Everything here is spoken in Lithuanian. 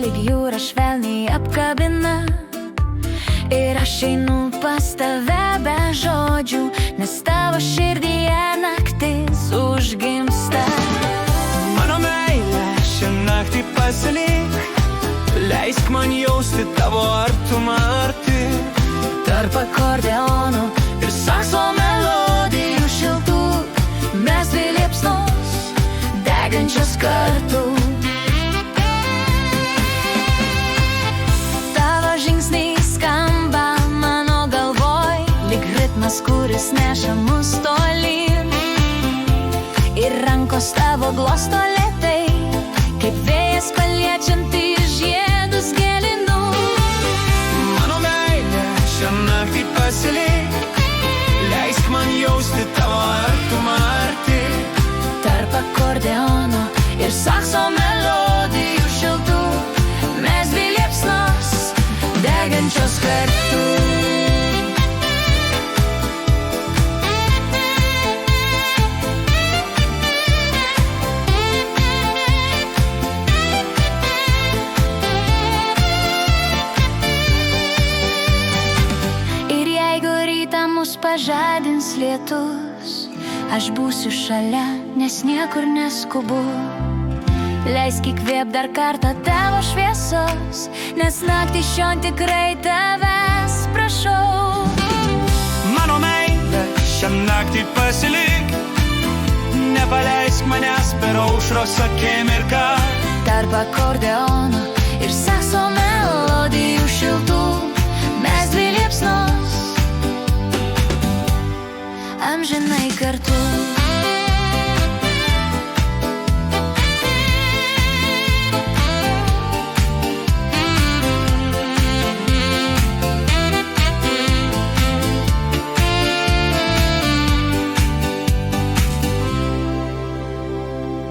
lyg jūra švelniai apkabina. Ir aš einu pas tave be žodžių, nes tavo širdyje naktis užgimsta. Mano meilė, šią naktį pasilik, leisk man jausti tavo artumą arti. Tarp akordeonų ir sakso melodijų šiltų, mes dvi liepsnos degančios kartu. Tavo žingsniai skamba mano galvoj, lyg ritmas, kuris neša mus tolyn. Ir rankos tavo glosto lėtai, kaip vėjas paliečiantis žiedus gėlynų. Mano meilė, šią naktį pasilik, leisk man jausti tavo artumą arti. Tarp akordeono ir sakso melodijų šiltų, mes dvi liepsnos degančios kartu. Ir jeigu rytą mus pažadins lietus, aš būsiu šalia, nes niekur neskubu. Leisk įkvėp dar kartą tavo šviesos, nes naktį šion tikrai tavęs prašau. Mano meilė, šią naktį pasilik, nepaleisk manęs per aušros akimirką. Tarp akordeono ir sakso melodijų